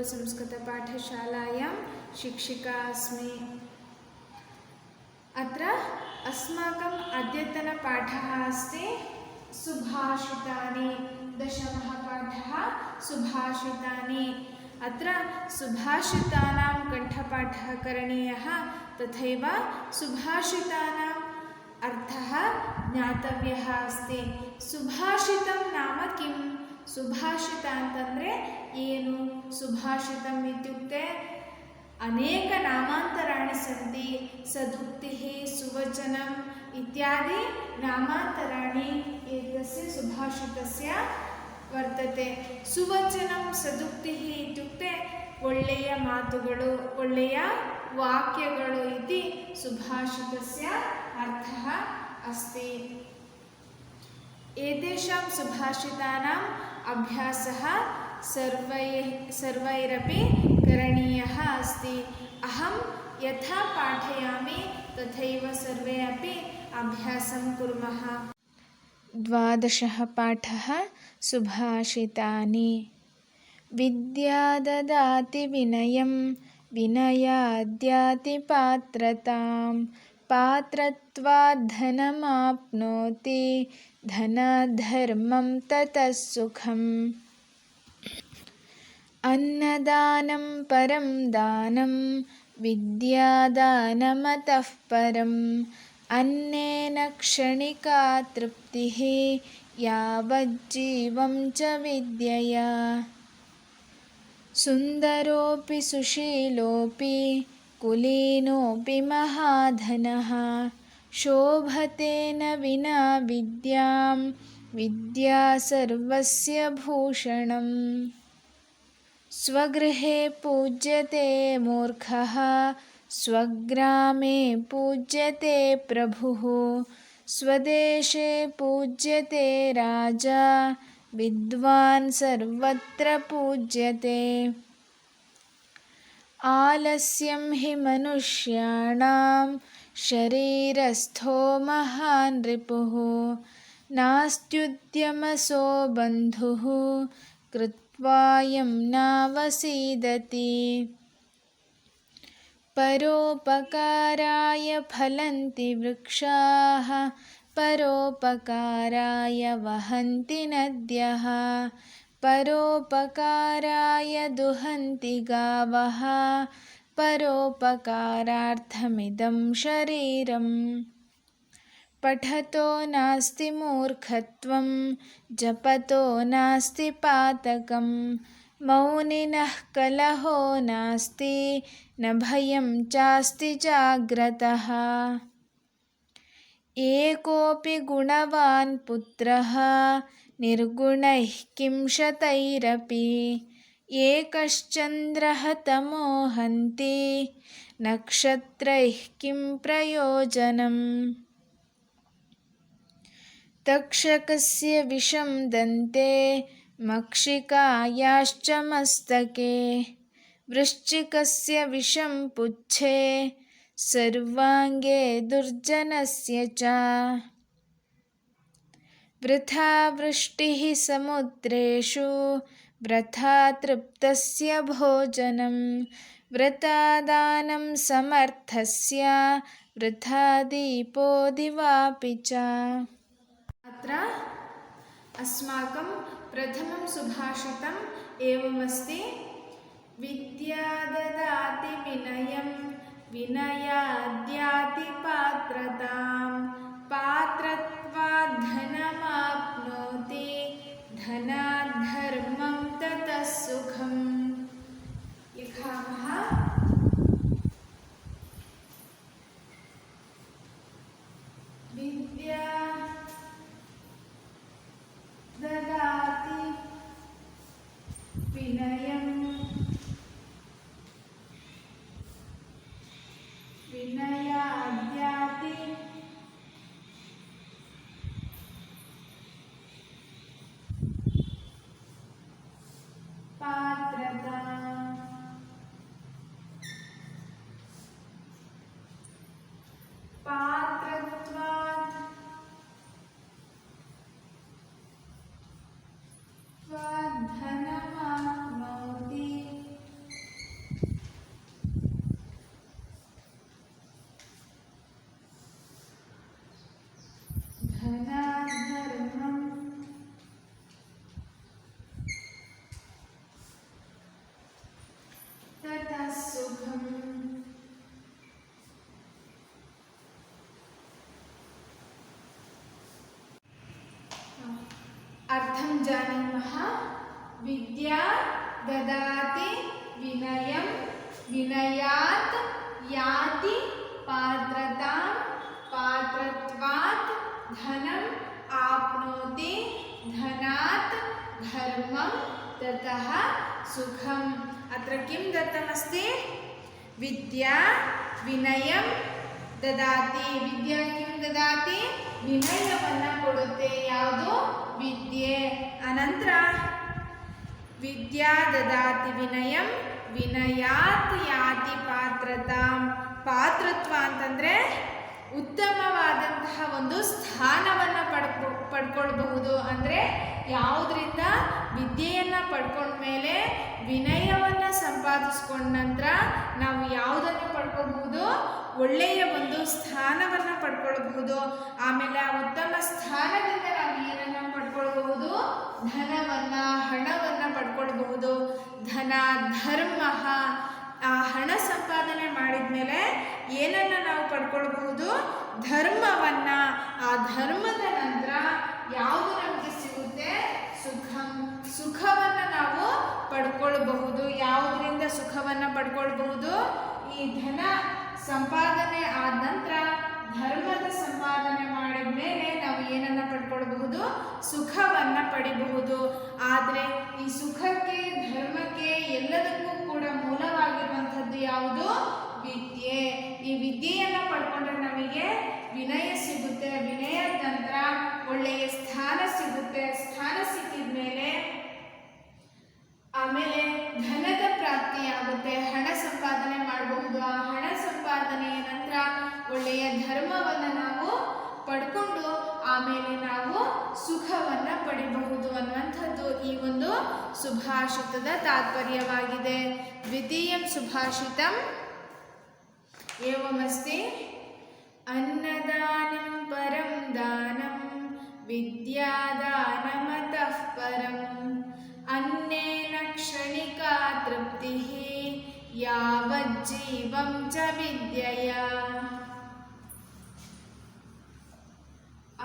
संस्कृतपाठशालायां शिक्षिका अस्मि। अत्र अस्माकम् अद्यतनपाठः अस्ति सुभाषितानि। दशमः पाठः सुभाषितानि। अत्र सुभाषितानां कण्ठपाठः करणीयः, तथैव सुभाषितानाम् अर्थः ज्ञातव्यः अस्ति। सुभाषितं नाम किं? सुभाषित ಅಂತಂದ್ರೆ ಏನು? सुभाषितम् इत्युक्ते अनेक नामान्तराणि सन्ति। सदुक्तिः, सुवचनम् इत्यादि नामान्तराणि एतस्य सुभाषितस्य वर्तते। सुवचनं सदुक्तिः इत्युक्ते ಒಳ್ಳೆಯ ಮಾತುಗಳು, ಒಳ್ಳೆಯ ವಾಕ್ಯಗಳು इति सुभाषितस्य अर्थः अस्ति। एतेषां सुभाषितानाम् अभ्यासः सर्वैरपि करणीयः अस्ति। अहं यथा पाठयामि तथैव सर्वे अपि अभ्यासं कुर्मः। द्वादशः पाठः सुभाषितानि। विद्या ददाति विनयं, विनयाद्याति पात्रतां, पात्रत्वात् धनमाप्नोति, धनात् धर्मं ततः सुखम्। अन्नदानं परं दानं, विद्यादानमतः परम्, अन्नेन क्षणिका तृप्तिः, यावज्जीवं च विद्यया। सुन्दरोऽपि सुशीलोऽपि कुलीनोऽपि महाधनः, शोभते न विना विद्यां, विद्या सर्वस्य भूषणम्। स्वगृहे पूज्यते मूर्खः, स्वग्रामे पूज्यते प्रभुः, स्वदेशे पूज्यते राजा, विद्वान् सर्वत्र पूज्यते। आलस्यं हि मनुष्याणां शरीरस्थो महान् रिपुः, नास्त्युद्यमसो बन्धुः, कृत्वायं नावसीदति। परोपकाराय फलन्ति वृक्षाः, परोपकाराय वहन्ति नद्यः, परोपकाराय दुहन्ति गावः, परोपकारार्थमिदं शरीरम्। पठतो नास्ति मूर्खत्वं, जपतो नास्ति पातकं, मौनिनः कलहो नास्ति, न भयं चास्ति जाग्रतः। एकोऽपि गुणवान् पुत्रः, निर्गुणैः किं शतैरपि, एकश्चन्द्रः तमोहन्ति, नक्षत्रैः किं प्रयोजनम्। तक्षकस्य विषं दन्ते, मक्षिकायाश्च मस्तके, वृश्चिकस्य विषं पुच्छे, सर्वाङ्गे दुर्जनस्य च। वृथा वृष्टिः समुद्रेषु, वृथा तृप्तस्य भोजनं, वृथा दानं समर्थस्य, वृथा दीपो दिवापि च। अत्र अस्माकं प्रथमं सुभाषितम् एवमस्ति। विद्या ददाति विनयं, विनयाद्याति पात्रतां, पात्रत्वात् धनमाप्नोति, धनात् धर्मं ततः सुखम्। लिखामः। विद्या ददाति विनयं, विनयाद्याति पात्रतां, पात्रत्वात् धनमाप्नोति, ಅರ್ಥಂ ಜಾನೀಮಃ. ವಿದ್ಯಾ ದದಾತಿ ವಿನಯಂ ವಿನಯಾತ್ ಯಾತಿ ಪಾತ್ರತಾಂ ಪಾತ್ರತ್ವಾತ್ ಧನಂ ಆಪ್ನೋತಿ ಧನಾತ್ ಧರ್ಮಂ ತತಃ ಸುಖಂ. ಅತ್ರ ಕಿಂ ದತ್ತಮಸ್ತಿ? ವಿದ್ಯಾ ವಿನಯಂ ದದಾತಿ. ವಿದ್ಯಾ ಕಿಂ ದದಾತಿ? ವಿನಯವನ್ನು ಕೊಡುತ್ತೆ. ಯಾವುದು? ವಿದ್ಯೆ. ಅನಂತರ ವಿದ್ಯಾ ದದಾತಿ ವಿನಯಂ ವಿನಯಾತ್ ಯಾತಿ ಪಾತ್ರತಾಂ. ಪಾತ್ರತ್ವ ಅಂತಂದರೆ ಉತ್ತಮವಾದಂತಹ ಒಂದು ಸ್ಥಾನವನ್ನು ಪಡ್ಕೊಳ್ಬಹುದು. ಅಂದರೆ ಯಾವುದರಿಂದ? ವಿದ್ಯೆಯನ್ನು ಪಡ್ಕೊಂಡ್ಮೇಲೆ ವಿನಯವನ್ನು ಸಂಪಾದಿಸ್ಕೊಂಡ ನಂತರ ನಾವು ಯಾವುದನ್ನು ಪಡ್ಕೊಳ್ಬಹುದು? ಒಳ್ಳೆಯ ಒಂದು ಸ್ಥಾನವನ್ನು ಪಡ್ಕೊಳ್ಬಹುದು. ಆಮೇಲೆ ಆ ಉತ್ತಮ ಸ್ಥಾನದಿಂದ ನಾವು ಏನನ್ನು ಪಡ್ಕೊಳ್ಬಹುದು? ಧನವನ್ನು, ಹಣವನ್ನು ಪಡ್ಕೊಳ್ಬಹುದು. ಧನ ಧರ್ಮ. ಆ ಹಣ ಸಂಪಾದನೆ ಮಾಡಿದ ಮೇಲೆ ಏನನ್ನು ನಾವು ಪಡ್ಕೊಳ್ಬಹುದು? ಧರ್ಮವನ್ನು. ಆ ಧರ್ಮದ ನಂತರ ಯಾವುದು ನಮಗೆ ಸಿಗುತ್ತೆ? ಸುಖಂ. ಸುಖವನ್ನು ನಾವು ಪಡ್ಕೊಳ್ಬಹುದು. ಯಾವುದರಿಂದ ಸುಖವನ್ನು ಪಡ್ಕೊಳ್ಬಹುದು? ಈ ಧನ ಸಂಪಾದನೆ ಆದ ನಂತರ ಧರ್ಮದ ಸಂಪಾದನೆ ಮಾಡಿದ ಮೇಲೆ ನಾವು ಏನನ್ನು ಪಡ್ಕೊಳ್ಬಹುದು? ಸುಖವನ್ನು ಪಡಿಬಹುದು. ಆದರೆ ಈ ಸುಖಕ್ಕೆ, ಧರ್ಮಕ್ಕೆ, ಎಲ್ಲದಕ್ಕೂ ಕೂಡ ಮೂಲವಾಗಿರುವಂಥದ್ದು ಯಾವುದು? ವಿದ್ಯೆ. ಈ ವಿದ್ಯೆಯನ್ನು ಪಡ್ಕೊಂಡ್ರೆ ನಮಗೆ ವಿನಯ ಸಿಗುತ್ತೆ. ವಿನಯದ ನಂತರ ಒಳ್ಳೆಯ ಸ್ಥಾನ ಸಿಗುತ್ತೆ. ಸ್ಥಾನ ಸಿಕ್ಕಿದ ಮೇಲೆ ಆಮೇಲೆ ಧನದ ಪ್ರಾಪ್ತಿಯಾಗುತ್ತೆ. ಹಣ ಸಂಪಾದನೆ ಮಾಡಬಹುದು. ಆ ಹಣ ಸಂಪಾದನೆಯ ನಂತರ ಒಳ್ಳೆಯ ಧರ್ಮವನ್ನು ನಾವು ಪಡ್ಕೊಂಡು ಆಮೇಲೆ ನಾವು ಸುಖವನ್ನು ಪಡಿಬಹುದು ಅನ್ನುವಂಥದ್ದು ಈ ಒಂದು ಸುಭಾಷಿತದ ತಾತ್ಪರ್ಯವಾಗಿದೆ. ದ್ವಿತೀಯಂ ಸುಭಾಷಿತಂ ಏವಮಸ್ತಿ. ಅನ್ನದಾನಂ ಪರಂ ದಾನಂ ವಿದ್ಯಾದಾನಮತಃ ಪರಂ ಅನ್ನೇನ ಕ್ಷಣಿಕಾ ತೃಪ್ತಿಃ ಯಾವಜ್ಜೀವಂ ಚ ವಿದ್ಯಯಾ.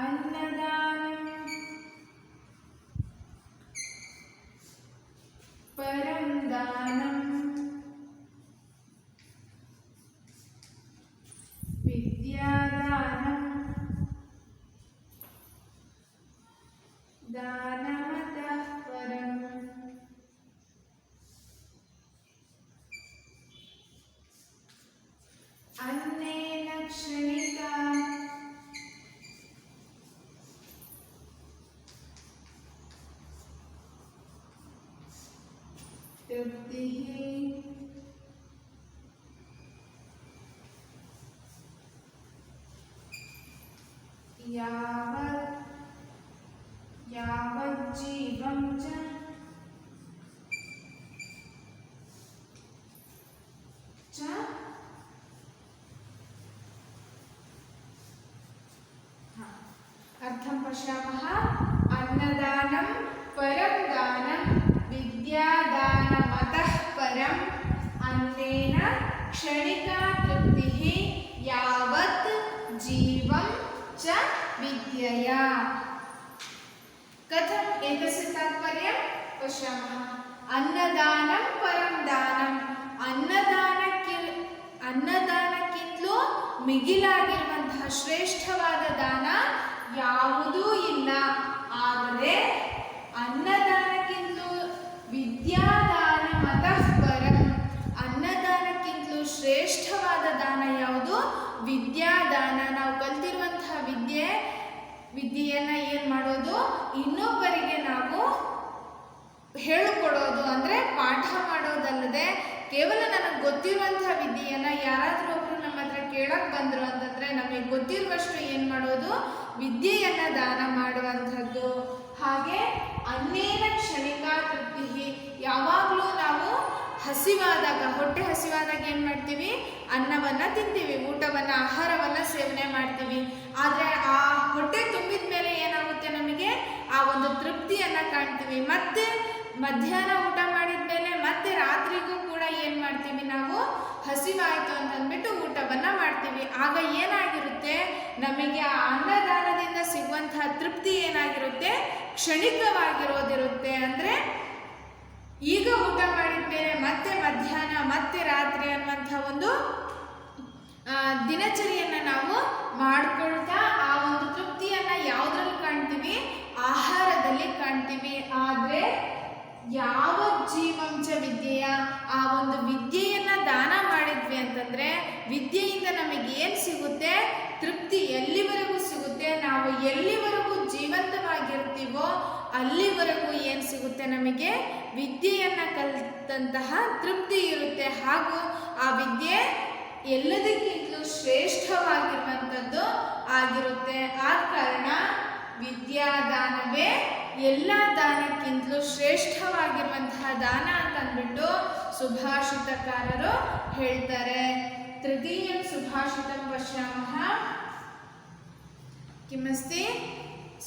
ಅನ್ನದಾನಂ ಪರಂ ದಾನಂ ವಿದ್ಯಾದಾನಂ ದಾನಮತಃ ಪರಂ ಅನ್ನೇನ ಕ್ಷಣಿಕಾ ತೃಪ್ತಿಃ ಯಾವಜ್ಜೀವಂ ಚ ಅರ್ಥಂ ಪಶ್ಯಾಮಃ. ಅನ್ನದಾನಂ ಪರಂ ದಾನಂ ವಿದ್ಯಾದಾನಮತಃ ಪರಂ ಅನ್ನೇನ ಕ್ಷಣಿಕಾ ತೃಪ್ತಿಃ ಯಾವತ್ ಜೀವಂ ಚ ವಿದ್ಯಯಾ. ಕಥಂ ಏತಸ್ಯ ತಾತ್ಪರ್ಯಂ ಪಶ್ಯಾಮಃ. ಅನ್ನದಾನಂ ಪರಂ ದಾನಂ. ಅನ್ನದಾನಕ್ಕಿಂತಲೂ ಮಿಗಿಲಾಗಿರುವಂತಹ ಶ್ರೇಷ್ಠವಾದ ದಾನ ಯಾವುದೂ ಇಲ್ಲ. ಆದರೆ ಅನ್ನದಾನಕ್ಕಿಂತಲೂ ವಿದ್ಯಾದಾನ ಮತಃ ಪರಂ. ಅನ್ನದಾನಕ್ಕಿಂತಲೂ ಶ್ರೇಷ್ಠವಾದ ದಾನ ಯಾವುದು? ವಿದ್ಯಾದಾನ. ನಾವು ಕಲ್ತಿರುವಂತಹ ವಿದ್ಯೆಯನ್ನು ಏನು ಮಾಡೋದು? ಇನ್ನೊಬ್ಬರಿಗೆ ನಾವು ಹೇಳಿಕೊಡೋದು. ಅಂದರೆ ಪಾಠ ಮಾಡೋದಲ್ಲದೆ ಕೇವಲ ನನಗೆ ಗೊತ್ತಿರುವಂತಹ ವಿದ್ಯೆಯನ್ನು ಯಾರಾದರೂ ಒಬ್ಬರು ನಮ್ಮ ಹತ್ರ ಕೇಳಕ್ಕೆ ಬಂದರು ಅಂತಂದರೆ ನಮಗೆ ಗೊತ್ತಿರುವಷ್ಟು ಏನು ಮಾಡೋದು? ವಿದ್ಯೆಯನ್ನು ದಾನ ಮಾಡುವಂಥದ್ದು. ಹಾಗೆ ಅನ್ನೇನ ಕ್ಷಣಿಕಾ ತೃಪ್ತಿ. ಯಾವಾಗಲೂ ನಾವು ಹಸಿವಾದಾಗ, ಹೊಟ್ಟೆ ಹಸಿವಾದಾಗ ಏನು ಮಾಡ್ತೀವಿ? ಅನ್ನವನ್ನು ತಿಂತೀವಿ, ಊಟವನ್ನು, ಆಹಾರವನ್ನು ಸೇವನೆ ಮಾಡ್ತೀವಿ. ಆದರೆ ಆ ಹೊಟ್ಟೆ ತುಂಬಿದ ಮೇಲೆ ಏನಾಗುತ್ತೆ? ನಮಗೆ ಆ ಒಂದು ತೃಪ್ತಿಯನ್ನು ಕಾಣ್ತೀವಿ. ಮತ್ತೆ ಮಧ್ಯಾಹ್ನ ಊಟ ಮಾಡಿದ ಮೇಲೆ ಮತ್ತೆ ರಾತ್ರಿಗೂ ಕೂಡ ಏನು ಮಾಡ್ತೀವಿ ನಾವು, ಹಸಿವಾಯಿತು ಅಂತ ಅಂದ್ಬಿಟ್ಟು ಊಟವನ್ನು ಮಾಡ್ತೀವಿ. ಆಗ ಏನಾಗಿರುತ್ತೆ, ನಮಗೆ ಆ ಅನ್ನದಾನದಿಂದ ಸಿಗುವಂತಹ ತೃಪ್ತಿ ಏನಾಗಿರುತ್ತೆ, ಕ್ಷಣಿಕವಾಗಿರೋದಿರುತ್ತೆ. ಅಂದರೆ ಈಗ ಊಟ ಮಾಡಿದ ಮೇಲೆ ಮತ್ತೆ ಮಧ್ಯಾಹ್ನ ಮತ್ತೆ ರಾತ್ರಿ ಅನ್ನುವಂಥ ಒಂದು ದಿನಚರಿಯನ್ನು ನಾವು ಮಾಡ್ಕೊಳ್ತಾ ಆ ಒಂದು ತೃಪ್ತಿಯನ್ನು ಯಾವುದ್ರಲ್ಲಿ ಕಾಣ್ತೀವಿ, ಆಹಾರದಲ್ಲಿ ಕಾಣ್ತೀವಿ. ಆದರೆ ಯಾವ ಜೀವಂಶ ವಿದ್ಯೆಯ ಆ ಒಂದು ವಿದ್ಯೆಯನ್ನು ದಾನ ಮಾಡಿದ್ವಿ ಅಂತಂದರೆ ವಿದ್ಯೆಯಿಂದ ನಮಗೆ ಏನು ಸಿಗುತ್ತೆ, ತೃಪ್ತಿ ಎಲ್ಲಿವರೆಗೂ ಸಿಗುತ್ತೆ, ನಾವು ಎಲ್ಲಿವರೆಗೂ ಜೀವಂತವಾಗಿರ್ತೀವೋ ಅಲ್ಲಿವರೆಗೂ ಏನು ಸಿಗುತ್ತೆ, ನಮಗೆ ವಿದ್ಯೆಯನ್ನು ಕಲಿತಂತಹ ತೃಪ್ತಿ ಇರುತ್ತೆ. ಹಾಗೂ ಆ ವಿದ್ಯೆ ಎಲ್ಲದಕ್ಕಿಂತಲೂ ಶ್ರೇಷ್ಠವಾಗಿರುವಂಥದ್ದು ಆಗಿರುತ್ತೆ. ಆದ ಕಾರಣ ವಿದ್ಯಾದಾನವೇ ಎಲ್ಲ ದಾನಕ್ಕಿಂತಲೂ ಶ್ರೇಷ್ಠವಾಗಿರುವಂತಹ ದಾನ ಅಂತ ಅಂದ್ಬಿಟ್ಟು ಸುಭಾಷಿತಕಾರರು ಹೇಳ್ತಾರೆ. ತೃತೀಯಂ ಸುಭಾಷಿತಂ ಪಶ್ಯಾಮಃ. ಕಿಮಸ್ತಿ?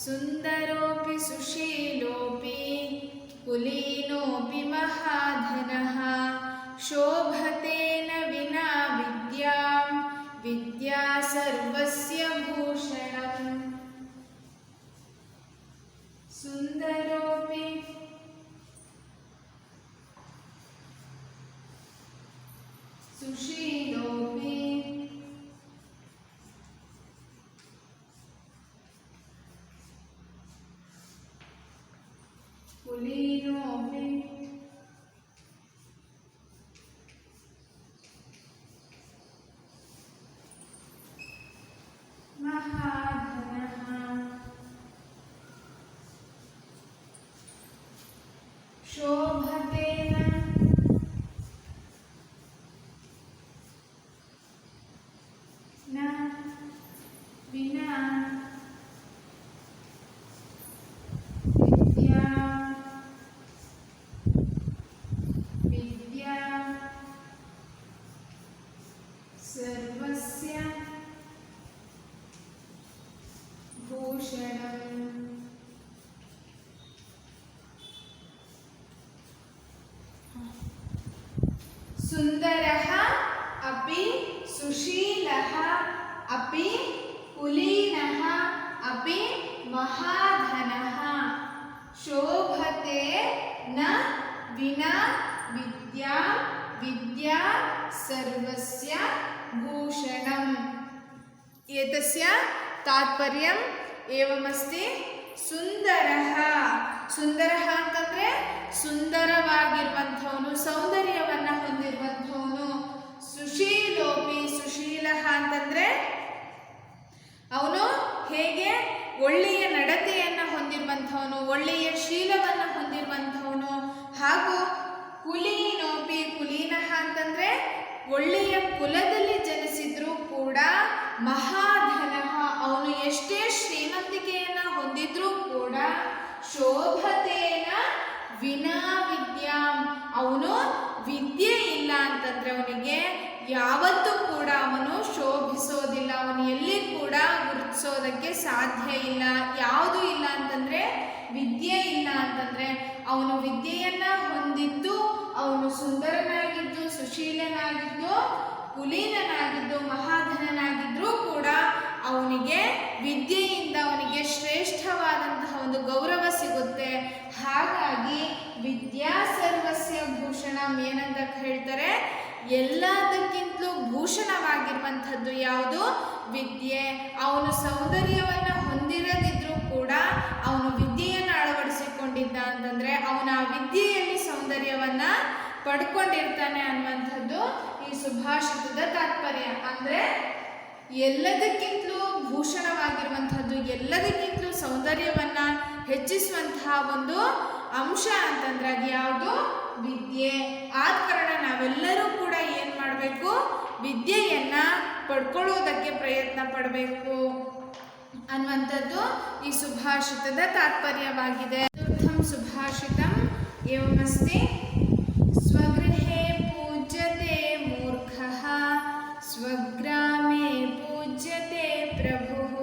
ಸುಂದರೋಪಿ ಸುಶೀಲೋಪಿ ಕುಲೀನೋಪಿ ಮಹಾಧನಃ ಶೋಭತೇನ ವಿನಾ ವಿದ್ಯಾಂ ವಿದ್ಯಾ ಸರ್ವಸ್ಯ ಭೂಷಣಂ. ಸುಂದರೋಪಿ ಸುಶೀಲೋಪಿ ಕುಲೀನೋಪಿ ಮಹಾಧನಃ ಶೋಭತೇನ ನ ವಿನಾ ವಿದ್ಯಾ ಸರ್ವಸ್ಯ ಭೂಷಣಂ. ಸುಂದರಃ ಅಪಿ ಸುಶೀಲಃ ಅಪಿ ಕುಲೀನಃ ಅಪಿ ಮಹಾಧನಃ ಶೋಭತೆ ನ ವಿನಾ ವಿದ್ಯಾ ವಿದ್ಯಾ ಸರ್ವಸ್ಯ ಭೂಷಣಂ. ಏತಸ್ಯ ತಾತ್ಪರ್ಯಂ ಏವಮಸ್ತಿ. ಸುಂದರಃ, ಸುಂದರಃ ಅಂತಂದ್ರೆ ಸುಂದರವಾಗಿರುವಂಥವನು, ಸೌಂದರ್ಯವನ್ನು ಹೊಂದಿರುವಂಥವನು. ಸುಶೀಲೋಪಿ, ಸುಶೀಲಃ ಅಂತಂದ್ರೆ ಅವನು ಹೇಗೆ ಒಳ್ಳೆಯ ನಡತೆಯನ್ನು ಹೊಂದಿರುವಂಥವನು, ಒಳ್ಳೆಯ ಶೀಲವನ್ನು ಹೊಂದಿರುವಂಥವನು. ಹಾಗೂ ಕುಲೀನೋಪಿ, ಕುಲೀನಃ ಅಂತಂದ್ರೆ ಒಳ್ಳೆಯ ಕುಲದಲ್ಲಿ ಜನಿಸಿದ್ರೂ ಕೂಡ ಮಹಾಧನಃ, ಅವನು ಎಷ್ಟೇ ಶ್ರೀಮಂತಿಕೆಯನ್ನು ಹೊಂದಿದ್ರೂ ಕೂಡ ಶೋಭತೇನ ವಿನಾ ವಿದ್ಯಾಂ, ಅವನು ವಿದ್ಯೆ ಇಲ್ಲ ಅಂತಂದ್ರೆ ಅವನಿಗೆ ಯಾವತ್ತೂ ಕೂಡ ಅವನು ಶೋಭಿಸೋದಿಲ್ಲ, ಅವನು ಎಲ್ಲಿ ಕೂಡ ಗುರುತಿಸೋದಕ್ಕೆ ಸಾಧ್ಯ ಇಲ್ಲ. ಯಾವುದು ಇಲ್ಲ ಅಂತಂದ್ರೆ ವಿದ್ಯೆ ಇಲ್ಲ ಅಂತಂದ್ರೆ ಅವನು ವಿದ್ಯೆಯನ್ನ ಹೊಂದಿದ್ದು, ಅವನು ಸುಂದರನಾಗಿದ್ದು, ಸುಶೀಲನಾಗಿದ್ದು, ಕುಲೀನನಾಗಿದ್ದು, ಮಹಾಧನನಾಗಿದ್ರೂ ಕೂಡ ಅವನಿಗೆ ವಿದ್ಯೆಯಿಂದ ಅವನಿಗೆ ಶ್ರೇಷ್ಠವಾದಂತಹ ಒಂದು ಗೌರವ ಸಿಗುತ್ತೆ. ಹಾಗಾಗಿ ವಿದ್ಯಾ ಸರ್ವಸ್ಯ ಭೂಷಣಂ ಏನಂತ ಹೇಳ್ತಾರೆ, ಎಲ್ಲದಕ್ಕಿಂತಲೂ ಭೂಷಣವಾಗಿರುವಂಥದ್ದು ಯಾವುದು, ವಿದ್ಯೆ. ಅವನು ಸೌಂದರ್ಯವನ್ನು ಹೊಂದಿರದಿದ್ರೂ ಕೂಡ ಅವನು ವಿದ್ಯೆಯನ್ನು ಅಳವಡಿಸಿಕೊಂಡಿದ್ದ ಅಂತಂದ್ರೆ ಅವನ ಆ ವಿದ್ಯೆಯಲ್ಲಿ ಸೌಂದರ್ಯವನ್ನ ಪಡ್ಕೊಂಡಿರ್ತಾನೆ ಅನ್ನುವಂಥದ್ದು ಈ ಸುಭಾಷಿತದ ತಾತ್ಪರ್ಯ. ಅಂದ್ರೆ ಎಲ್ಲದಕ್ಕಿಂತಲೂ ಭೂಷಣವಾಗಿರುವಂಥದ್ದು, ಎಲ್ಲದಕ್ಕಿಂತಲೂ ಸೌಂದರ್ಯವನ್ನ ಹೆಚ್ಚಿಸುವಂತಹ ಒಂದು ಅಂಶ ಅಂತಂದ್ರೆ ಅದು ಯಾವುದು, ವಿದ್ಯೆ. ಆದ ಕಾರಣ ನಾವೆಲ್ಲರೂ ಕೂಡ ಏನು ಮಾಡಬೇಕು, ವಿದ್ಯೆಯನ್ನ ಪಡ್ಕೊಳ್ಳೋದಕ್ಕೆ ಪ್ರಯತ್ನ ಪಡಬೇಕು ಅನ್ನುವಂಥದ್ದು ಈ ಸುಭಾಷಿತದ ತಾತ್ಪರ್ಯವಾಗಿದೆ. ಚತುರ್ಥಂ ಸುಭಾಷಿತಂ ಏವಮಸ್ತಿ. ಸ್ವಗೃಹೇ ಪೂಜ್ಯತೆ ಮೂರ್ಖಃ ಸ್ವಗ್ರಾಮೇ ಪೂಜ್ಯತೆ ಪ್ರಭುಃ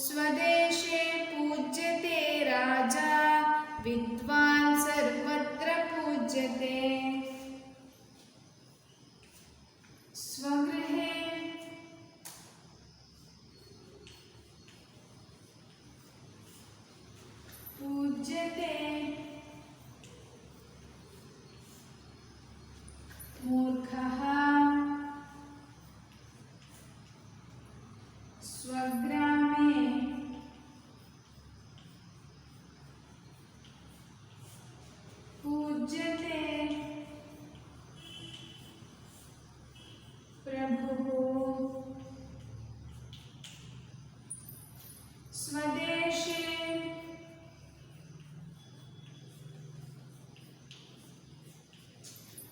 ಸ್ವದೇಶೇ ಪೂಜ್ಯತೆ ರಾಜ ವಿದ್ವಾನ್ ಸರ್ವತ್ರ ಪೂಜ್ಯತೆ. स्वगृहे पूज्यते मूर्खः स्वग्रामे पूज्यते प्रभुः स्वदेशे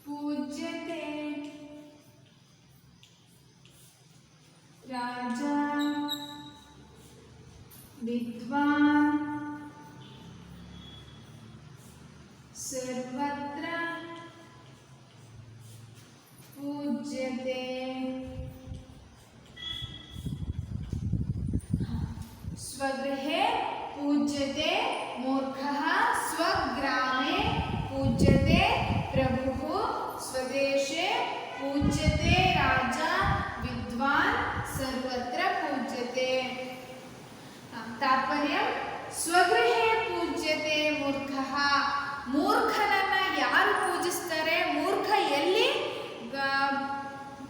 पूज्यते राजा विद्वान् सर्वत्र पूज्यते। स्वगृहे पूज्यते मूर्खः स्वग्रामे पूज्यते प्रभुः स्वदेशे पूज्यते राजा विद्वान् सर्वत्र पूज्यते। तात्पर्य स्वगृहे पूज्यते मूर्ಖಃ ಮೂರ್ಖನನ್ನ ಯಾರು ಪೂಜಿಸ್ತಾರೆ, ಮೂರ್ಖ ಎಲ್ಲಿ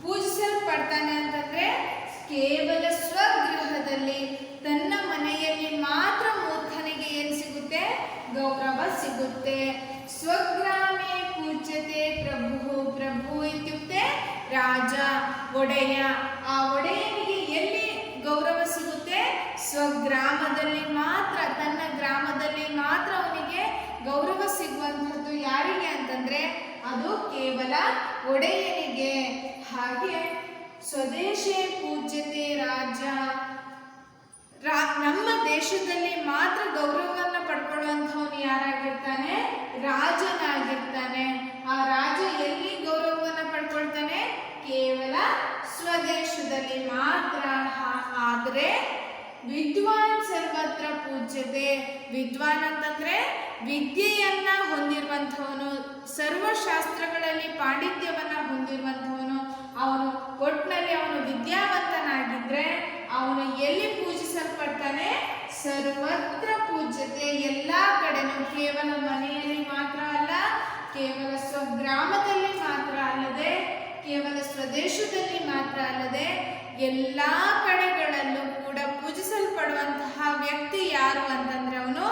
ಪೂಜಿಸಲ್ಪಡ್ತಾನೆ ಅಂತಂದ್ರೆ ಕೇವಲ ಸ್ವಗೃಹದಲ್ಲಿ ತನ್ನ ಮನೆಯಲ್ಲಿ ಮಾತ್ರ ಮೂರ್ಖನಿಗೆ ಏನು ಸಿಗುತ್ತೆ, ಗೌರವ ಸಿಗುತ್ತೆ. ಸ್ವಗ್ರಾಮೇ ಪೂಜ್ಯತೆ ಪ್ರಭು, ಪ್ರಭು ಇತ್ಯುಕ್ತೆ ರಾಜ ಒಡೆಯ. ಆ ಒಡೆಯನಿಗೆ ಎಲ್ಲಿ ಗೌರವ ಸಿಗುತ್ತೆ, ಸ್ವಗ್ರಾಮದಲ್ಲಿ ಮಾತ್ರ, ತನ್ನ ಗ್ರಾಮದಲ್ಲಿ ಮಾತ್ರ ಅವನಿಗೆ ಗೌರವ ಸಿಗುವಂಥದ್ದು. ಯಾರಿಗೆ ಅಂತಂದ್ರೆ ಅದು ಕೇವಲ ಒಡೆಯನಿಗೆ. ಹಾಗೆ ಸ್ವದೇಶೇ ಪೂಜ್ಯತೆ ರಾಜ, ನಮ್ಮ ದೇಶದಲ್ಲಿ ಮಾತ್ರ ಗೌರವವನ್ನು ಪಡ್ಕೊಳ್ಳುವಂಥವನು ಯಾರಾಗಿರ್ತಾನೆ, ರಾಜನಾಗಿರ್ತಾನೆ. ಆ ರಾಜ ಎಲ್ಲಿ ಗೌರವವನ್ನು ಪಡ್ಕೊಳ್ತಾನೆ, ಕೇವಲ ಸ್ವದೇಶದಲ್ಲಿ ಮಾತ್ರ. ಆದರೆ ವಿದ್ವಾನ್ ಸರ್ವತ್ರ ಪೂಜ್ಯತೆ. ವಿದ್ವಾನ್ ಅಂತಂದ್ರೆ ವಿದ್ಯೆಯನ್ನ ಹೊಂದಿರುವಂಥವನು, ಸರ್ವಶಾಸ್ತ್ರಗಳಲ್ಲಿ ಪಾಂಡಿತ್ಯವನ್ನ ಹೊಂದಿರುವಂಥವನು. ಅವನು ಒಟ್ಟಿನಲ್ಲಿ ಅವನು ವಿದ್ಯಾವಂತನಾಗಿದ್ರೆ ಅವನು ಎಲ್ಲಿ ಪೂಜಿಸಲ್ಪಡ್ತಾನೆ, ಸರ್ವತ್ರ ಪೂಜ್ಯತೆ. ಎಲ್ಲ ಕಡೆನೂ, ಕೇವಲ ಮನೆಯಲ್ಲಿ ಮಾತ್ರ ಅಲ್ಲ, ಕೇವಲ ಸ್ವಗ್ರಾಮದಲ್ಲಿ ಮಾತ್ರ ಅಲ್ಲದೆ, ಕೇವಲ ಸ್ವದೇಶದಲ್ಲಿ ಮಾತ್ರ ಅಲ್ಲದೆ, ಎಲ್ಲ ಕಡೆಗಳಲ್ಲೂ ಕೂಡ ಪೂಜಿಸಲ್ಪಡುವಂತಹ ವ್ಯಕ್ತಿ ಯಾರು ಅಂತಂದ್ರೆ ಅವನು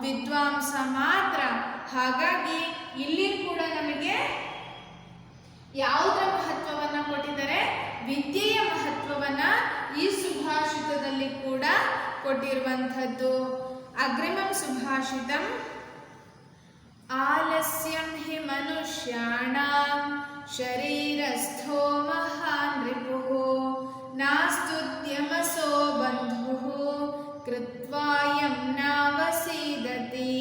ವಿದ್ವಾಂಸ ಮಾತ್ರ. ಹಾಗಾಗಿ ಇಲ್ಲಿ ಕೂಡ ನಮಗೆ ಯಾವುದರ ಮಹತ್ವವನ್ನ ಕೊಟ್ಟಿದ್ದಾರೆ, ವಿದ್ಯೆಯ ಮಹತ್ವವನ್ನ ಈ ಸುಭಾಷಿತದಲ್ಲಿ ಕೂಡ ಕೊಟ್ಟಿರುವಂಥದ್ದು. ಅಗ್ರಿಮಂ ಸುಭಾಷಿತಂ ಆಲಸ್ಯಂ ಹಿ ಮನುಷ್ಯಾಣಾಂ ಶರೀರಸ್ಥೋ ಮಹಾನ್ ರಿಪುಃ ನಾಸ್ತುದ್ಯಮಸೋ ಬಂಧುಃ ಕೃತ್ವಾಯಂ ನಾವಸೀದತಿ.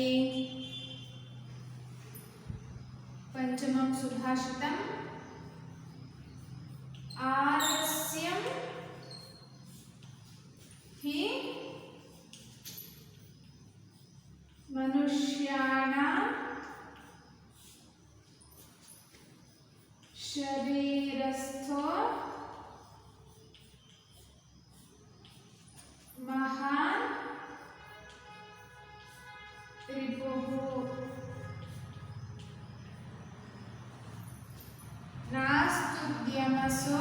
ಪಂಚಮಂ ಸುಭಾಷಿತಂ ಆಲಸ್ಯಂ ಹಿ ಮನುಷ್ಯಾಣಾಂ ಶರೀರಸ್ಥೋ ಮಹಾನ್ ರಿಪುಃ ನಾಸ್ತುದ್ಯಮಸೋ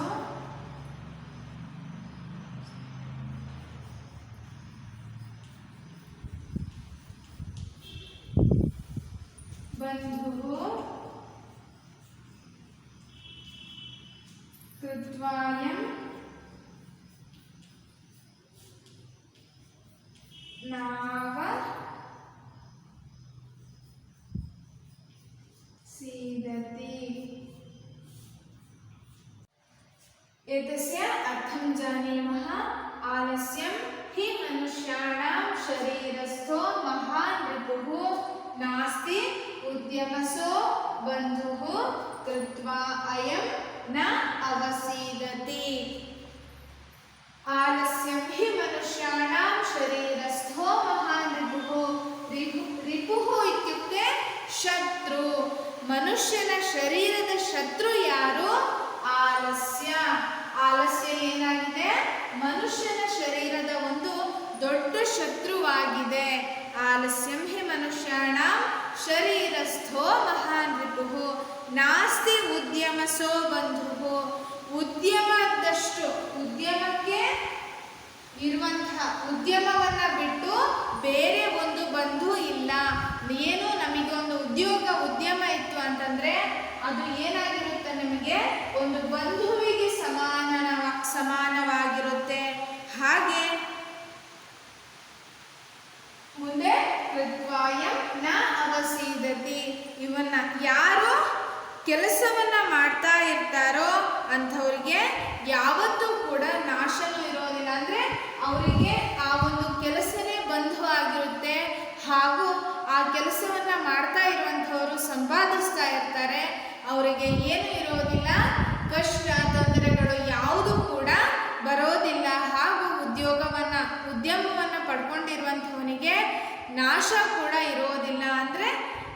ಬಂಧುಃ ಕೃತ್ವಾಯಂ ನಾವ सीदति। एतस्य अर्थं जानीमः। आलस्यं हि मनुष्याणां शरीरस्थो महान् रिपुः नास्ति उद्यमसो बन्धुः कृत्वा अयं न अवसीदति। आलस्यं हि मनुष्याणां शरीरस्थो महान् रिपुः। रिपुः इत्युक्ते शत्रु। मनुष्यನ ಶರೀರದ ಶತ್ರು ಯಾರು? ಆಲಸ್ಯ. ನಾಸ್ತಿ ಉದ್ಯಮಸೋ ಬಂಧು. ಉದ್ಯಮದಷ್ಟು ಉದ್ಯಮಕ್ಕೆ ಇರುವಂತಹ ಉದ್ಯಮವನ್ನ ಬಿಟ್ಟು ಬೇರೆ ಒಂದು ಬಂಧು ಇಲ್ಲ. ಏನು ನಮಗೆ ಒಂದು ಉದ್ಯಮ ಇತ್ತು ಅಂತಂದ್ರೆ ಅದು ಏನಾಗಿರುತ್ತೆ, ನಿಮಗೆ ಒಂದು ಬಂಧುವಿಗೆ ಸಮಾನವಾಗಿರುತ್ತೆ. ಹಾಗೆ ಮುಂದೆ ಕೃತ್ವಾಯಂ ನ ಅವಸೀದತಿ, ಇವನ್ನ ಯಾರು ಕೆಲಸವನ್ನ ಮಾಡ್ತಾ ಇರ್ತಾರೋ ಅಂಥವ್ರಿಗೆ ಯಾವತ್ತೂ ಕೂಡ ನಾಶನೂ ಇರೋದಿಲ್ಲ. ಅಂದ್ರೆ ಅವರಿಗೆ ಆ ಒಂದು ಕೆಲಸನೇ ಬಂಧು ಆಗಿರುತ್ತೆ. ಹಾಗೂ ಆ ಕೆಲಸವನ್ನ ಮಾಡ್ತಾ ಇರುವಂಥವರು ಸಂಪಾದಿಸ್ತಾ ಇರ್ತಾರೆ. ಅವರಿಗೆ ಏನು ಇರೋದಿಲ್ಲ, ಕಷ್ಟ ತೊಂದರೆಗಳು ಯಾವುದು ಕೂಡ ಬರೋದಿಲ್ಲ. ಹಾಗೂ ಉದ್ಯಮವನ್ನ ಪಡ್ಕೊಂಡಿರುವಂಥವನಿಗೆ ನಾಶ ಕೂಡ ಇರೋದಿಲ್ಲ. ಅಂದ್ರೆ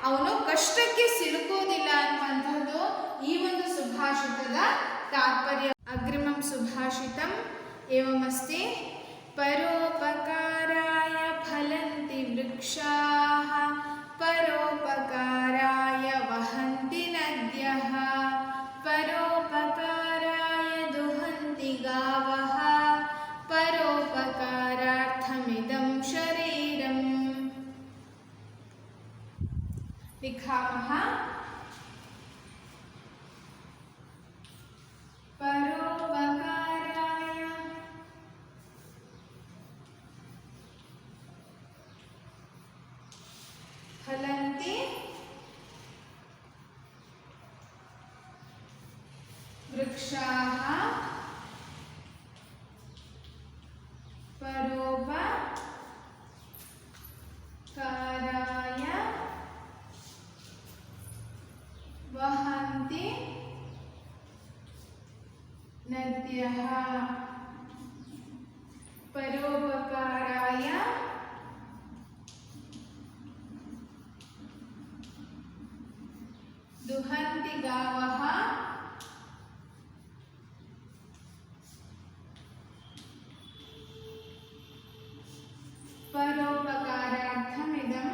ಅವನು ಕಷ್ಟಕ್ಕೆ ಸಿಲುಕೋದಿಲ್ಲ ಅನ್ನುವಂಥದ್ದು ಈ ಒಂದು ಸುಭಾಷಿತದ ತಾತ್ಪರ್ಯ. ಅಗ್ರಿಮಂ ಸುಭಾಷಿತಂ ಏವಮಸ್ತಿ. ಪರೋಪಕಾರಾಯ ಫಲಂತಿ ವೃಕ್ಷಾಃ ಪರೋಪಕಾರಾಯ ವಹಂತಿ ನದ್ಯಃ ಪರೋಪಕಾರಾಯ ದುಹಂತಿ ಗಾವಃ ಪರೋಪಕಾರಾರ್ಥಮಿದಂ ಶರೀರಂ. लिखामः परोपकाराय फलन्ति वृक्षाः परोपकाराय वहन्ति नद्यः परोपकाराय दुहन्ति गावः परोपकारार्थमिदं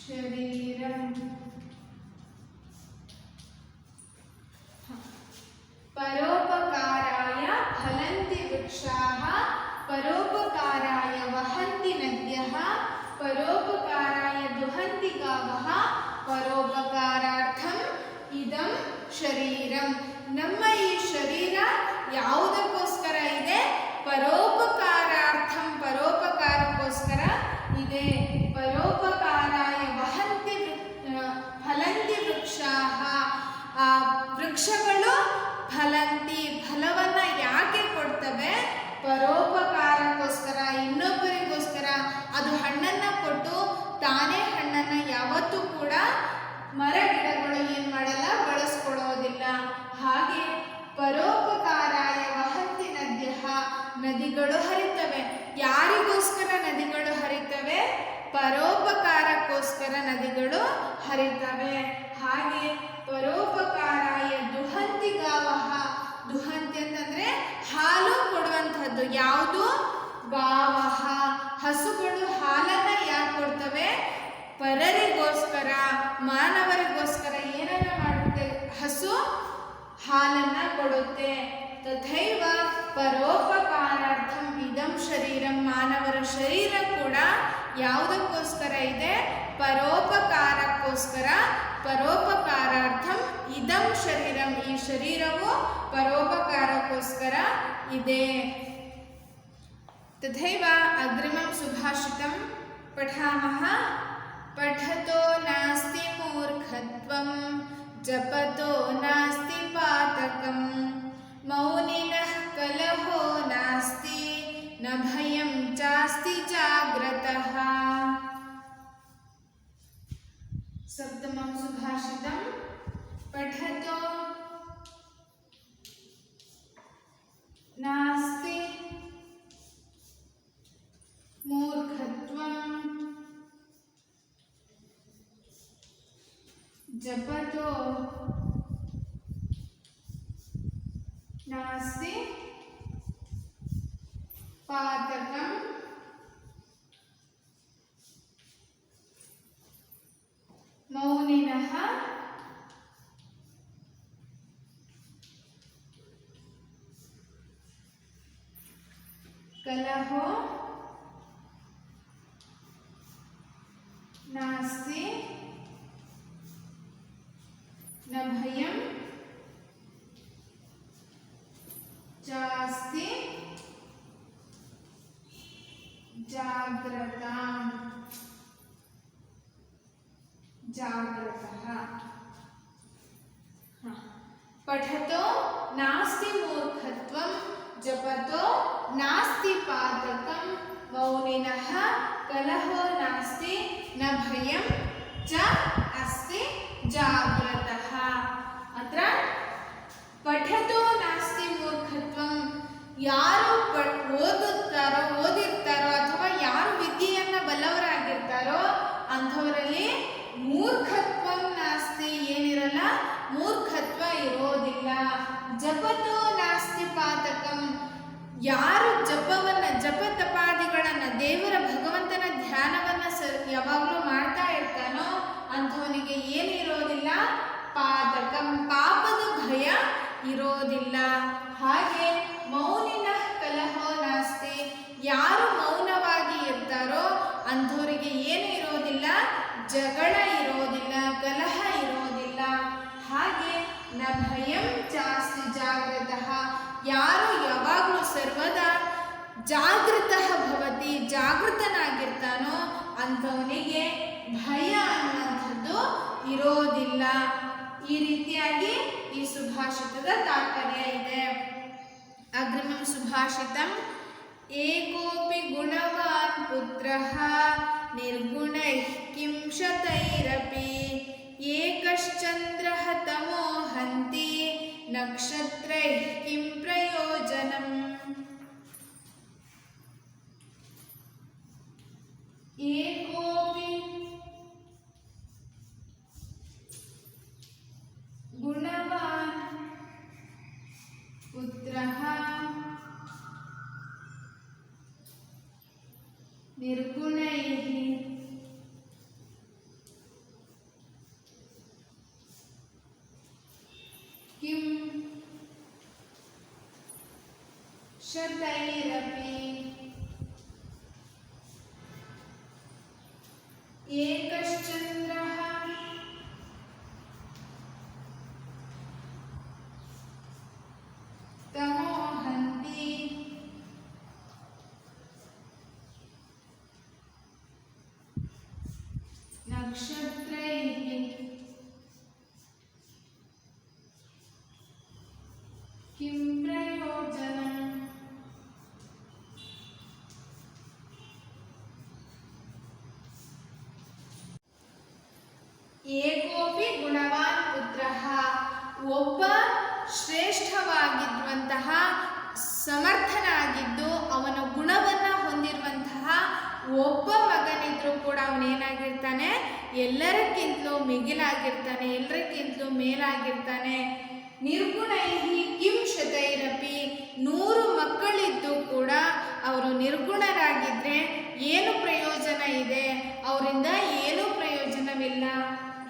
शरीरं. परोपकाराय फलन्ति वृक्षाः परोपकाराय वहन्ति नद्यः परोपकाराय दुहन्ति गावः परोपकारार्थं ಇದಂ ಶರೀರಂ. ನಮ್ಮ ಈ ಶರೀರ ಯಾವುದಕ್ಕೋಸ್ಕರ ಇದೆ? ಪರೋಪಕಾರಾರ್ಥಂ, ಪರೋಪಕಾರಕ್ಕೋಸ್ಕರ ಇದೆ. ಪರೋಪಕಾರಾಯ ವಹಂತಿ ಫಲಂತಿ ವೃಕ್ಷಾಃ, ಆ ವೃಕ್ಷಗಳು ಫಲಂತಿ, ಫಲವನ್ನ ಯಾಕೆ ಕೊಡ್ತವೆ? ಪರೋಪಕಾರಕ್ಕೋಸ್ಕರ, ಇನ್ನೊಬ್ಬರಿಗೋಸ್ಕರ. ಅದು ಹಣ್ಣನ್ನ ಕೊಟ್ಟು ತಾನೇ ಹಣ್ಣನ್ನ ಯಾವತ್ತೂ ಕೂಡ ಮರ ಗಿಡಗಳು ಏನ್ ಮಾಡಲ್ಲ, ಬಳಸ್ಕೊಳ್ಳೋದಿಲ್ಲ. ಹಾಗೆ ಪರೋಪಕಾರಾಯ ವಹಂತಿ ನದ್ಯಃ, ನದಿಗಳು ಹರಿತವೆ. ಯಾರಿಗೋಸ್ಕರ ನದಿಗಳು ಹರಿತವೆ? ಪರೋಪಕಾರಕ್ಕೋಸ್ಕರ ನದಿಗಳು ಹರಿತವೆ. ಹಾಗೆ ಪರೋಪಕಾರಾಯ ದುಹಂತಿ ಗಾವಃ, ದುಹಂತಿ ಅಂತಂದ್ರೆ ಹಾಲು ಕೊಡುವಂಥದ್ದು. ಯಾವುದು? ಗಾವಃ, ಹಸುಗಳು ಹಾಲನ್ನ ಯಾಕೆ ಕೊಡ್ತವೆ? ಪರರಿಗೋಸ್ಕರ, ಮಾನವರಿಗೋಸ್ಕರ ಏನನ್ನ ಮಾಡುತ್ತೆ? ಹಸು ಹಾಲನ್ನ ಕೊಡುತ್ತೆ. ತಥೈವ ಪರೋಪಕಾರಾರ್ಥಂ ಇದಂ ಶರೀರಂ, ಮಾನವರ ಶರೀರ ಕೂಡ ಯಾವುದಕ್ಕೋಸ್ಕರ ಇದೆ? ಪರೋಪಕಾರಕ್ಕೋಸ್ಕರ. ಪರೋಪಕಾರಾರ್ಥಂ ಇದಂ ಶರೀರಂ, ಈ ಶರೀರವು ಪರೋಪಕಾರಕ್ಕೋಸ್ಕರ ಇದೆ. ತಥೈವ ಅಗ್ರಿಮಂ ಸುಭಾಷಿತಂ ಪಠಾಮಃ. ಪಠತೋ ನಾಸ್ತಿ ಮೂರ್ಖತ್ವಂ ಜಪತೋ ನಾಸ್ತಿ ಪಾತಕಂ ಮೌನಿನಃ ಕಲಹೋ ನಾಸ್ತಿ ನ ಭಯಂ ಚಾಸ್ತಿ ಜಾಗ್ರತಃ. ಸಪ್ತಮಂ ಸುಭಾಷಿತಂ ಪಠತೋ ನಾಸ್ತಿ ಮೂರ್ಖತ್ವಂ ಜಪತೋ ನಾಸ್ತಿ पातकं मौनिनः कलहो नास्ति न भयं चास्ति जाग्रतः। पठतो नास्ति मूर्खत्वं जपतो नास्ति पातकं मौनिनः कलहो नास्ति न भयं च अस्ति जाग्रतः। अत्र पठतो नास्ति मूर्खत्वं, ಯಾರು ಓದಿರ್ತಾರೋ ಅಥವಾ ಯಾರು ವಿದ್ಯೆಯನ್ನು ಬಲ್ಲವರಾಗಿರ್ತಾರೋ ಅಂಥವರಲ್ಲಿ ಮೂರ್ಖತ್ವಂ ನಾಸ್ತಿ, ಏನಿರಲ್ಲ, ಮೂರ್ಖತ್ವ ಇರೋದಿಲ್ಲ. ಜಪತೋ ನಾಸ್ತಿ ಪಾತಕಂ, ಯಾರು ಜಪ ತಪಾದಿಗಳನ್ನ ದೇವರ ಭಗವಂತನ ಧ್ಯಾನವನ್ನ ಯಾವಾಗಲೂ ಮಾಡ್ತಾ ಇರ್ತಾನೋ ಅಂಥವನಿಗೆ ಏನು ಇರೋದಿಲ್ಲ, ಪಾತಕಂ, ಪಾಪದ ಭಯ ಇರೋದಿಲ್ಲ. ಹಾಗೆ ಮೌನಿನ ಕಲಹೋ ನಾಸ್ತಿ, ಯಾರು ಮೌನವಾಗಿ ಇರ್ತಾರೋ ಅಂಥವರಿಗೆ ಏನು ಇರೋದಿಲ್ಲ, ಜಗಳ ಇರೋದಿಲ್ಲ, ಕಲಹ ಇರೋದಿಲ್ಲ. ಹಾಗೆ ನ ಭಯಂ ಚಾಸ್ತಿ ಜಾಗೃತಃ, ಯಾರು ಯಾವಾಗಲೂ ಸರ್ವದಾ ಜಾಗೃತಃ ಭವತಿ, ಜಾಗೃತನಾಗಿರ್ತಾನೋ ಅಂಥವನಿಗೆ ಭಯ ಅನ್ನುವಂಥದ್ದು ಇರೋದಿಲ್ಲ. ಈ ರೀತಿಯಾಗಿ ಈ ಸುಭಾಷಿತದ ತಾತ್ಪರ್ಯ ಇದೆ. ಅಗ್ರಿಮಂ ಸುಭಾಷಿತಂ ಏಕೋಪಿ ಗುಣವಾನ್ ಪುತ್ರಃ ನಿರ್ಗುಣೈಃ ಕಿಂ ಶತೈರಪಿ ಏಕಶ್ಚಂದ್ರಃ ತಮೋ ಹಂತಿ ನಕ್ಷತ್ರೈಃ ಕಿಂ ಪ್ರಯೋಜನಂ. ಏಕೋಪಿ ಗುಣವಾನ್ ಪುತ್ರಃ ನಿರ್ಗುಣೈಃ किं शतैरपि एकश्चन्द्रः तमो हन्ति नक्षत्रैः किं प्रयोजनम्. ಏಕೋಪಿ ಗುಣವಾನ್ ಪುತ್ರಃ, ಒಬ್ಬ ಶ್ರೇಷ್ಠವಾಗಿರುವಂತಹ ಸಮರ್ಥನಾಗಿದ್ದು ಅವನ ಗುಣವನ್ನು ಹೊಂದಿರುವಂತಹ ಒಬ್ಬ ಮಗನಿದ್ರೂ ಕೂಡ ಅವನೇನಾಗಿರ್ತಾನೆ, ಎಲ್ಲರಿಗಿಂತಲೂ ಮಿಗಿಲಾಗಿರ್ತಾನೆ, ಎಲ್ಲರಿಗಿಂತಲೂ ಮೇಲಾಗಿರ್ತಾನೆ. ನಿರ್ಗುಣೈಹಿ ಕಿಂ ಶತೈರಪಿ, 100 ಮಕ್ಕಳಿದ್ದು ಕೂಡ ಅವರು ನಿರ್ಗುಣರಾಗಿದ್ದರೆ ಏನು ಪ್ರಯೋಜನ ಇದೆ, ಅವರಿಂದ ಏನೂ ಪ್ರಯೋಜನವಿಲ್ಲ.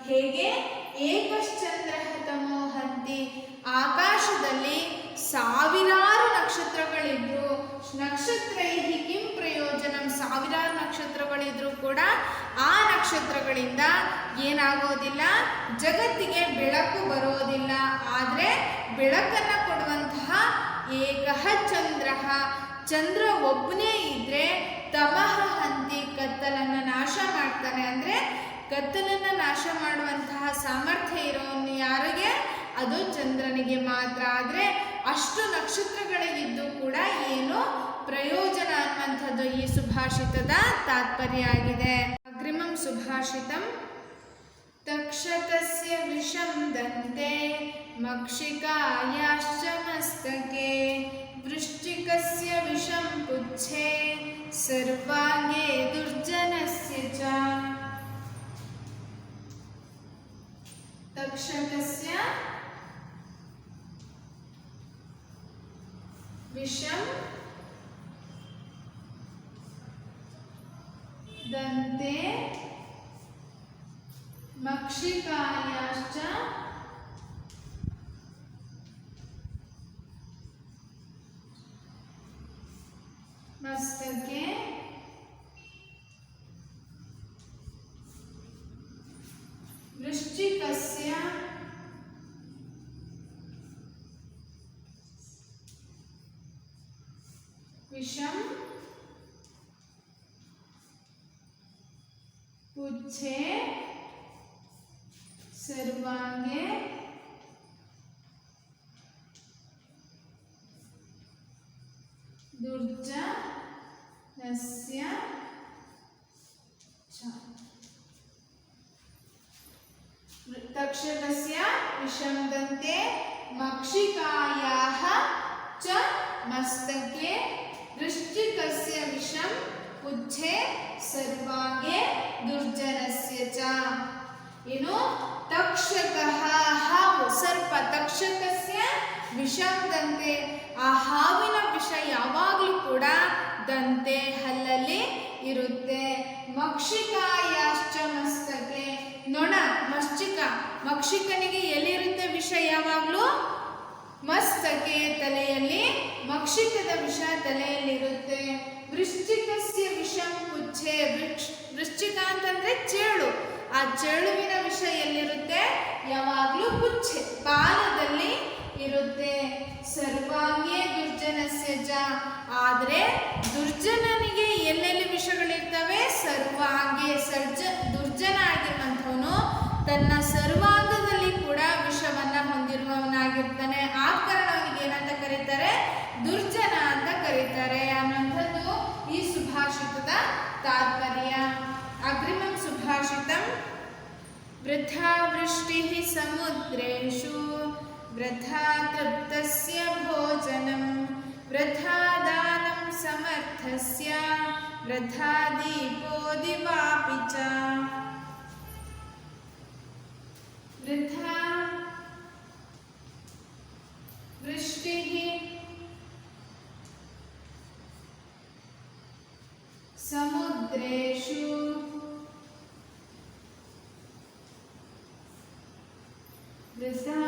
ಹೇಗೆ ಏಕಶ್ಚಂದ್ರ ತಮೋ ಹಂತಿ, ಆಕಾಶದಲ್ಲಿ ಸಾವಿರಾರು ನಕ್ಷತ್ರಗಳಿದ್ರು, ನಕ್ಷತ್ರೈಹಿ ಕಿಂ ಪ್ರಯೋಜನಂ, ಸಾವಿರಾರು ನಕ್ಷತ್ರಗಳಿದ್ರೂ ಕೂಡ ಆ ನಕ್ಷತ್ರಗಳಿಂದ ಏನಾಗೋದಿಲ್ಲ, ಜಗತ್ತಿಗೆ ಬೆಳಕು ಬರೋದಿಲ್ಲ. ಆದರೆ ಬೆಳಕನ್ನು ಕೊಡುವಂತಹ ಏಕಃ ಚಂದ್ರಃ, ಚಂದ್ರ ಒಬ್ಬನೇ ಇದ್ರೆ ತಮಃ ಹಂತಿ, ಕತ್ತಲನ್ನು ನಾಶ ಮಾಡ್ತಾನೆ. ಅಂದರೆ ಕತ್ತಲನ್ನು ನಾಶ ಮಾಡುವಂತಹ ಸಾಮರ್ಥ್ಯ ಇರೋನು ಯಾರಿಗೆ, ಅದು ಚಂದ್ರನಿಗೆ ಮಾತ್ರ. ಆದರೆ ಅಷ್ಟು ನಕ್ಷತ್ರಗಳಿದ್ದು ಕೂಡ ಏನು ಪ್ರಯೋಜನ ಅನ್ನುವಂಥದ್ದು ಈ ಸುಭಾಷಿತದ ತಾತ್ಪರ್ಯ ಆಗಿದೆ. ಅಗ್ರಿಮಂ ಸುಭಾಷಿತಂ ತಕ್ಷಕಸ್ಯ ವಿಷಂ ದಂತೆ ಮಕ್ಷಿಕಾಯಾಶ್ಚ ಮಸ್ತಕೆ ವೃಶ್ಚಿಕಸ್ಯ ವಿಷಂ ಪುಚ್ಛೆ ಸರ್ವಾಂಗೇ ದುರ್ಜನಸ್ಯ ಚ. ತಕ್ಷಕಸ್ಯ ವಿಷಂ ದಂತೆ ಮಕ್ಷಿಕಾಯಾಶ್ಚ ಮಸ್ತಕೆ ವೃಶ್ಚಿಕಸ್ಯ ವಿಷಂ पुच्छे सर्वांगे दुर्जनस्य च तक्षकस्य विषं दन्ते मक्षिकायाः च मस्तके वृश्चिकस्य विषं पुच्छे सर्वांगे दुर्जनस्य च ಏನು ತಕ್ಷಕಃ ಹಾವು ಸರ್ಪ ತಕ್ಷಕಸ್ಯ ವಿಷಂ ದಂತೆ ಆ ಹಾವಿನ ವಿಷ ಯಾವಾಗಲೂ ಕೂಡ ದಂತೆ ಹಲ್ಲಲ್ಲಿ ಇರುತ್ತೆ ಮಕ್ಷಿಕಾಯಾಶ್ಚ ಮಸ್ತಕೆ ನೊಣ ಮಕ್ಷಿಕನಿಗೆ ಎಲ್ಲಿರುತ್ತೆ ವಿಷ ಯಾವಾಗಲೂ ಮಸ್ತಕೆ ತಲೆಯಲ್ಲಿ ಮಕ್ಷಿಕದ ವಿಷ ತಲೆಯಲ್ಲಿರುತ್ತೆ ವೃಶ್ಚಿಕಸ್ಯ ವಿಷಂ ಪುಚ್ಛೆ ವೃಶ್ಚಿಕ ಅಂತಂದ್ರೆ ಚೇಳು ಆ ಚೇಳುವಿನ ವಿಷ ಎಲ್ಲಿರುತ್ತೆ ಯಾವಾಗಲೂ ಪುಚ್ಛೆ ಪಾದದಲ್ಲಿ ಇರುತ್ತೆ ಸರ್ವಾಂಗೇ ದುರ್ಜನಸ್ಯ ಜ ಆದರೆ ದುರ್ಜನನಿಗೆ ಎಲ್ಲೆಲ್ಲಿ ವಿಷಗಳಿರ್ತವೆ ಸರ್ವಾಂಗೆ ದುರ್ಜನ ಆಗಿರುವಂಥವನು ತನ್ನ ಸರ್ವಾಂಗದಲ್ಲಿ ಕೂಡ ವಿಷವನ್ನ ಹೊಂದಿರುವವನಾಗಿರ್ತಾನೆ ಆ ಕಾರಣ ಅವನಿಗೆ ಏನಂತ ಕರೀತಾರೆ ದುರ್ಜನ ಅಂತ ಕರೀತಾರೆ ಅನ್ನುವಂಥದ್ದು ಈ ಸುಭಾಷಿತದ ತಾತ್ಪರ್ಯ अग्रिमं सुभाषितं वृथा वृष्टिः समुद्रेषु वृथा तृप्तस्य भोजनं वृथा दानं समर्थस्य वृथा दीपो दिवापि च वृथा वृष्टिः समुद्रेषु वृथा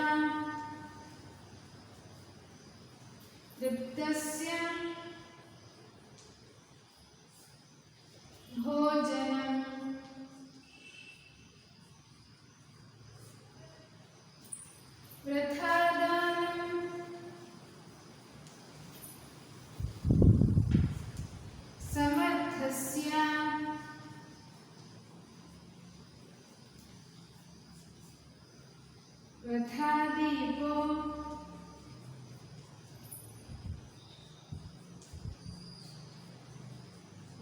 तृप्तस्य भोजनं वृथा दानं समर्थस्य वृथा दीपो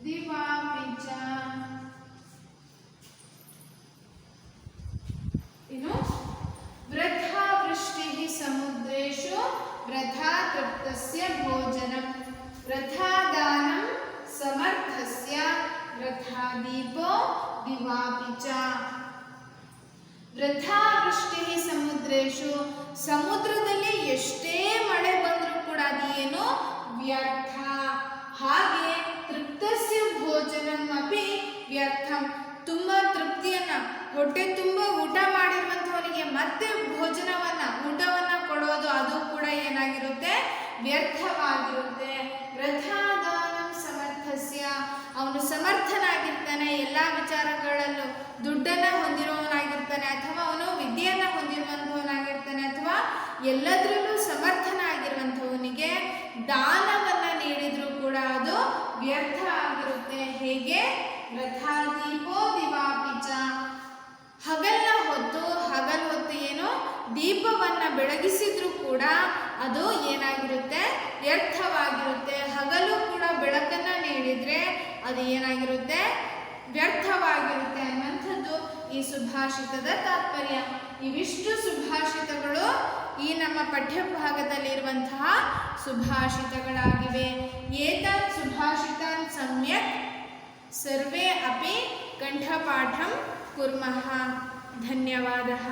दिवापि च इनु वृथा वृष्टिः समुद्रेषु वृथा तृप्तस्य भोजनं वृथा दानं समर्थस्य वृथा दीपो दिवापि च ವೃಥಾ ವೃಷ್ಟಿ ಸಮುದ್ರೇಶು ಸಮುದ್ರದಲ್ಲಿ ಎಷ್ಟೇ ಮಳೆ ಬಂದರೂ ಕೂಡ ಅದೇನು ವ್ಯರ್ಥ ಹಾಗೆ ತೃಪ್ತಸ್ಯ ಭೋಜನಂ ಅಪಿ ವ್ಯರ್ಥಂ ತುಂಬ ತೃಪ್ತಿಯನ್ನ ಹೊಟ್ಟೆ ತುಂಬ ಊಟ ಮಾಡಿರುವಂಥವನಿಗೆ ಮತ್ತೆ ಊಟವನ್ನ ಕೊಡೋದು ಅದು ಕೂಡ ಏನಾಗಿರುತ್ತೆ ವ್ಯರ್ಥವಾಗಿರುತ್ತೆ ವೃಥಾ ದಾನಂ ಸಮರ್ಥಸ್ಯ ಅವನು ಸಮರ್ಥನಾಗಿರ್ತಾನೆ ಎಲ್ಲ ವಿಚಾರಗಳಲ್ಲೂ ದುಡ್ಡನ್ನ ಹೊಂದಿರುವವನಾಗಿರ್ತಾನೆ ಅಥವಾ ಅವನು ವಿದ್ಯೆಯನ್ನ ಹೊಂದಿರುವಂಥವನಾಗಿರ್ತಾನೆ ಅಥವಾ ಎಲ್ಲದರಲ್ಲೂ ಸಮರ್ಥನಾಗಿರುವಂಥವನಿಗೆ ದಾನವನ್ನ ನೀಡಿದ್ರೂ ಕೂಡ ಅದು ವ್ಯರ್ಥ ಆಗಿರುತ್ತೆ ಹೇಗೆ ವೃಥಾ ದೀಪೋ ದಿವಾಪಿ ಚ ಹಗಲು ಹೊತ್ತು ಏನು ದೀಪವನ್ನ ಬೆಳಗಿಸಿದ್ರೂ ಕೂಡ ಅದು ಏನಾಗಿರುತ್ತೆ ವ್ಯರ್ಥವಾಗಿರುತ್ತೆ ಹಗಲು ಕೂಡ ಬೆಳಕನ್ನ ನೀಡಿದ್ರೆ ಅದು ಏನಾಗಿರುತ್ತೆ ವ್ಯರ್ಥವಾಗಿರುತ್ತೆ ಅನ್ನುವಂಥದ್ದು ಈ ಸುಭಾಷಿತದ ತಾತ್ಪರ್ಯ ಇವಿಷ್ಟು ಸುಭಾಷಿತಗಳು ಈ ನಮ್ಮ ಪಠ್ಯಭಾಗದಲ್ಲಿರುವಂತಹ ಸುಭಾಷಿತಗಳಾಗಿವೆ ಏತಾನ್ ಸುಭಾಷಿತಾನ್ ಸಮ್ಯಕ್ ಸರ್ವೇ ಅಪಿ ಕಂಠಪಾಠಂ ಕುರ್ಮಃ ಧನ್ಯವಾದಃ